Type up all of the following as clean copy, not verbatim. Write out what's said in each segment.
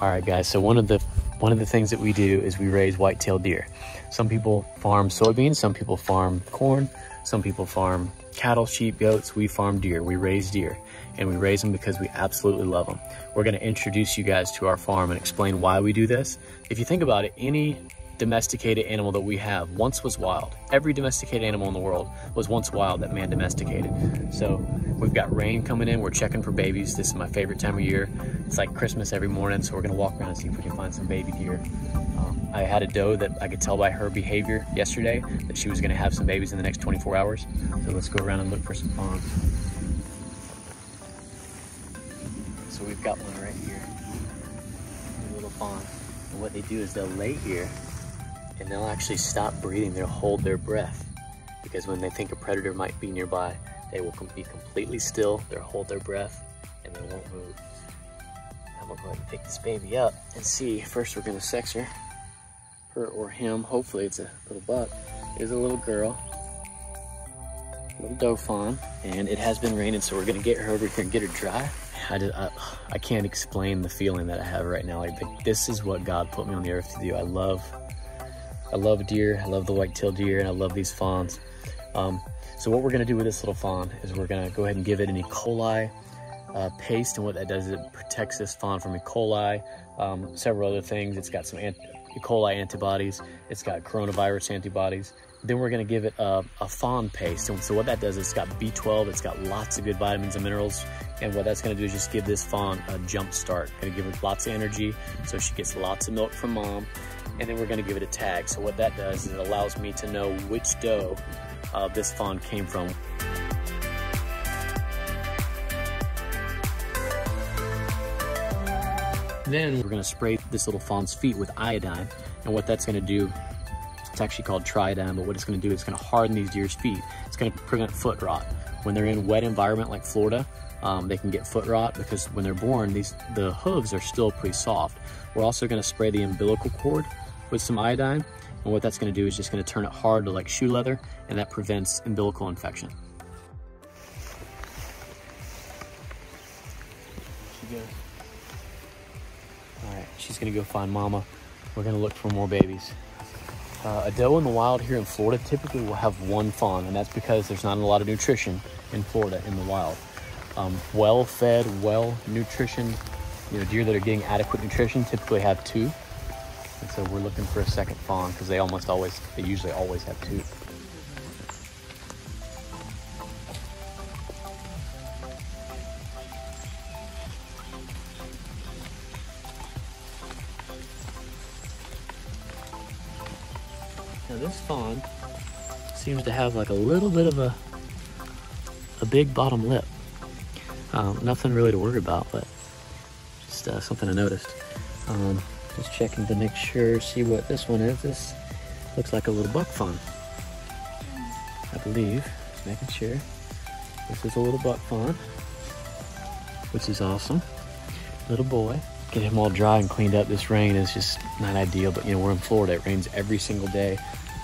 All right, guys, so one of the things that we do is we raise whitetail deer. Some people farm soybeans, some people farm corn, some people farm cattle, sheep, goats. We farm deer, we raise deer, and we raise them because we absolutely love them. We're gonna introduce you guys to our farm and explain why we do this. If you think about it, any domesticated animal that we have once was wild. Every domesticated animal in the world was once wild that man domesticated. So we've got rain coming in, we're checking for babies. This is my favorite time of year. It's like Christmas every morning, so we're gonna walk around and see if we can find some baby deer. I had a doe that I could tell by her behavior yesterday that she was gonna have some babies in the next 24 hours. So let's go around and look for some fawns. So we've got one right here, a little fawn. And what they do is they'll lay here and they'll actually stop breathing. They'll hold their breath because when they think a predator might be nearby, they will be completely still. They'll hold their breath and they won't move. I'm gonna go ahead and pick this baby up and see. First, we're gonna sex her or him. Hopefully it's a little buck. It's a little girl, little doe fawn, and it has been raining, so we're gonna get her over here and get her dry. I can't explain the feeling that I have right now. Like this is what God put me on the earth to do. I love deer, I love the white-tailed deer, and I love these fawns. So what we're gonna do with this little fawn is we're gonna go ahead and give it an E. coli paste, and what that does is it protects this fawn from E. coli, several other things. It's got some E. coli antibodies, it's got coronavirus antibodies. Then we're gonna give it a fawn paste, and so what that does is it's got B12, it's got lots of good vitamins and minerals, and what that's gonna do is just give this fawn a jump start. Gonna give her lots of energy, so she gets lots of milk from mom. And then we're gonna give it a tag. So what that does is it allows me to know which doe this fawn came from. Then we're gonna spray this little fawn's feet with iodine. And what that's gonna do, it's actually called triodine, but what it's gonna do is it's gonna harden these deer's feet. It's gonna prevent foot rot. When they're in a wet environment like Florida, they can get foot rot because when they're born, the hooves are still pretty soft. We're also gonna spray the umbilical cord with some iodine, and what that's gonna do is just gonna turn it hard to like shoe leather, and that prevents umbilical infection. She goes. All right, she's gonna go find mama. We're gonna look for more babies. A doe in the wild here in Florida typically will have one fawn, and that's because there's not a lot of nutrition in Florida in the wild. Well-fed, well-nutritioned, deer that are getting adequate nutrition typically have two. And so we're looking for a second fawn because they usually always have two. Now this fawn seems to have like a little bit of a big bottom lip. Nothing really to worry about, but just something I noticed. Just checking to make sure, see what this one is. This looks like a little buck fawn, I believe. Just making sure. This is a little buck fawn, which is awesome. Little boy. Get him all dry and cleaned up. This rain is just not ideal, but we're in Florida. It rains every single day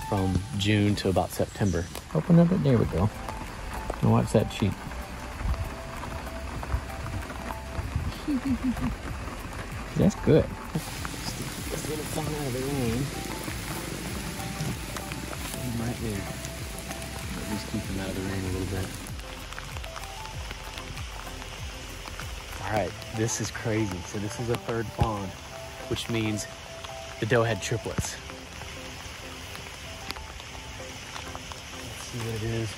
from June to about September. Open up it, there we go. Now watch that cheek. That's good. This little fawn out of the rain. Right there. At least keep him out of the rain a little bit. All right, this is crazy. So this is a third fawn, which means the doe had triplets. Let's see what it is.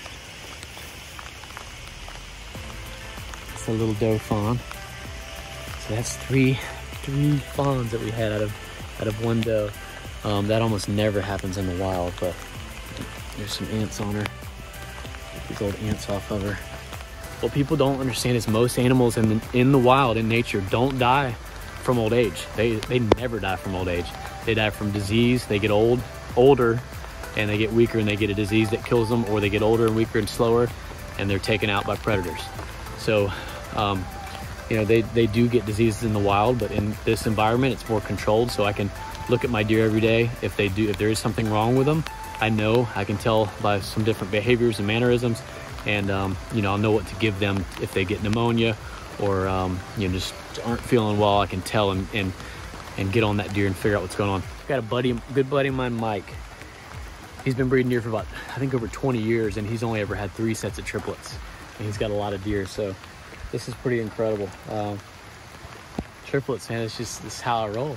It's a little doe fawn. So that's three fawns that we had out of one doe. That almost never happens in the wild, but there's some ants on her. Get these old ants off of her. What people don't understand is most animals in the wild, in nature, don't die from old age. They never die from old age. They die from disease. They get older, and they get weaker, and they get a disease that kills them, or they get older and weaker and slower, and they're taken out by predators. So, they do get diseases in the wild, but in this environment, it's more controlled. So I can look at my deer every day. If there is something wrong with them, I can tell by some different behaviors and mannerisms, and I'll know what to give them if they get pneumonia or just aren't feeling well. I can tell, and and get on that deer and figure out what's going on. Got a good buddy of mine, Mike. He's been breeding deer for about, I think, over 20 years, and he's only ever had 3 sets of triplets. And he's got a lot of deer, so this is pretty incredible. Triplets, man, this is how I roll.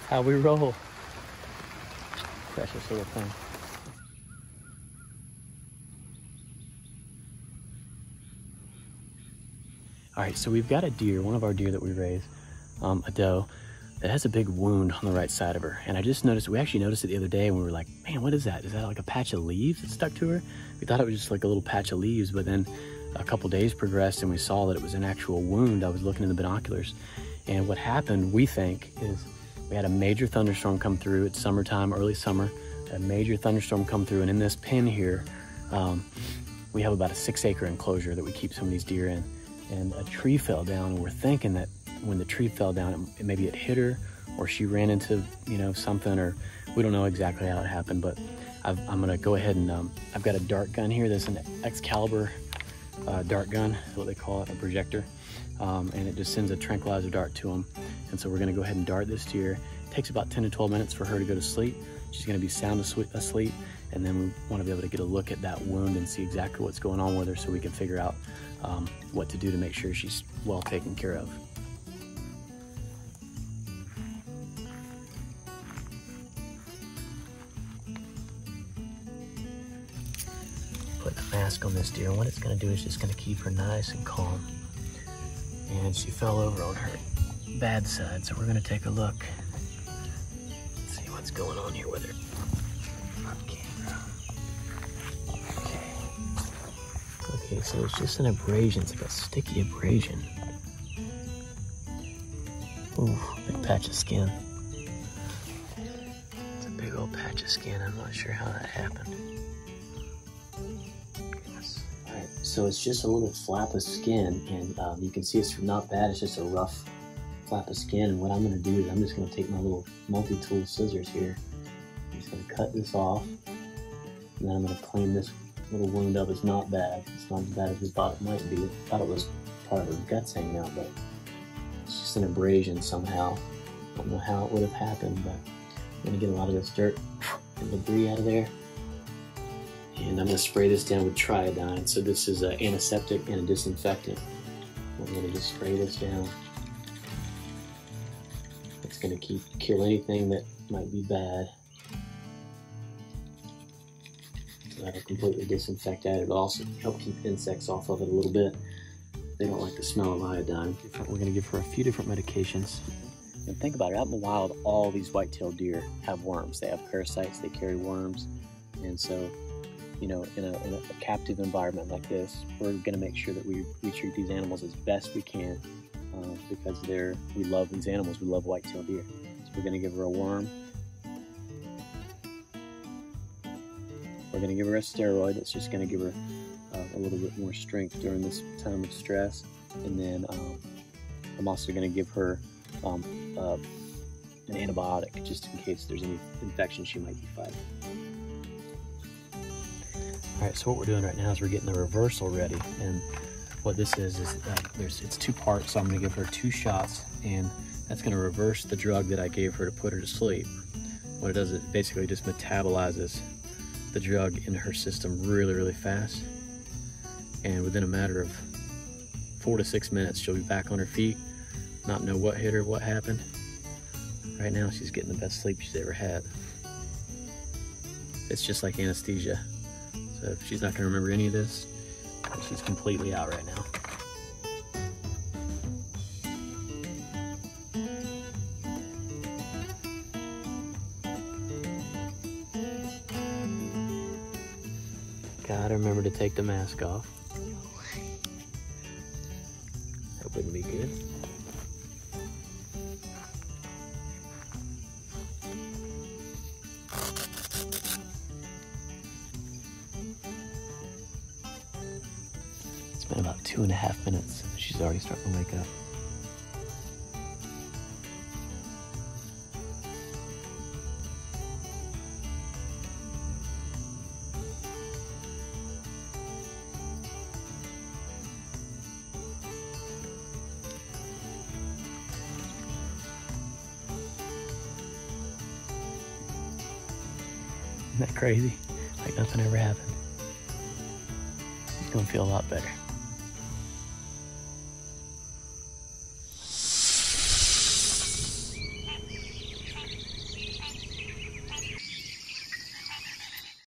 How we roll. Precious little thing. All right, so we've got a deer, one of our deer that we raised, a doe, that has a big wound on the right side of her. And I just noticed, we actually noticed it the other day, and we were like, man, what is that? Is that like a patch of leaves that stuck to her? We thought it was just like a little patch of leaves, but then a couple days progressed and we saw that it was an actual wound. I was looking in the binoculars. And what happened, we think, is we had a major thunderstorm come through. It's summertime, early summer, a major thunderstorm come through. And in this pen here, we have about a 6-acre enclosure that we keep some of these deer in. And a tree fell down, and we're thinking that when the tree fell down, maybe it hit her, or she ran into, you know, something, or we don't know exactly how it happened. But I'm gonna go ahead and I've got a dart gun here. That's an Excalibur dart gun, is what they call it, a projector, and it just sends a tranquilizer dart to them. And so we're gonna go ahead and dart this deer. It takes about 10 to 12 minutes for her to go to sleep. She's gonna be sound asleep, and then we want to be able to get a look at that wound and see exactly what's going on with her, so we can figure out what to do to make sure she's well taken care of. Put the mask on this deer, and what it's going to do is just going to keep her nice and calm. And she fell over on her bad side, so we're going to take a look. Let's see what's going on here with her. Okay, so it's just an abrasion. It's like a sticky abrasion. Ooh, big patch of skin. It's a big old patch of skin. I'm not sure how that happened. Alright, so it's just a little flap of skin, and you can see it's not bad. It's just a rough flap of skin. And what I'm going to do is I'm just going to take my little multi-tool scissors here. I'm just going to cut this off, and then I'm going to clean this little wound up. Is not bad. It's not as bad as we thought it might be. I thought it was part of her guts hanging out, but it's just an abrasion somehow. I don't know how it would have happened, but I'm going to get a lot of this dirt and debris out of there. And I'm going to spray this down with triodine. So this is an antiseptic and a disinfectant. I'm going to just spray this down. It's going to kill anything that might be bad. That'll completely disinfect that. It'll also help keep insects off of it a little bit. They don't like the smell of iodine. We're going to give her a few different medications. And think about it, out in the wild, all these white-tailed deer have worms. They have parasites, they carry worms. And so, you know, in a captive environment like this, we're going to make sure that we treat these animals as best we can, because we love these animals. We love white-tailed deer. So we're going to give her a worm. We're going to give her a steroid that's just going to give her a little bit more strength during this time of stress. And then I'm also going to give her an antibiotic just in case there's any infection she might be fighting. All right, so what we're doing right now is we're getting the reversal ready. And what this is it's 2 parts. So I'm going to give her 2 shots, and that's going to reverse the drug that I gave her to put her to sleep. What it does, it basically just metabolizes the drug into her system really, really fast. And within a matter of 4 to 6 minutes, she'll be back on her feet, not know what hit her, what happened. Right now, she's getting the best sleep she's ever had. It's just like anesthesia. So if she's not gonna remember any of this, she's completely out right now. Gotta remember to take the mask off. That wouldn't be good. It's been about 2.5 minutes. She's already starting to wake up. Isn't that crazy? Like nothing ever happened. He's gonna feel a lot better.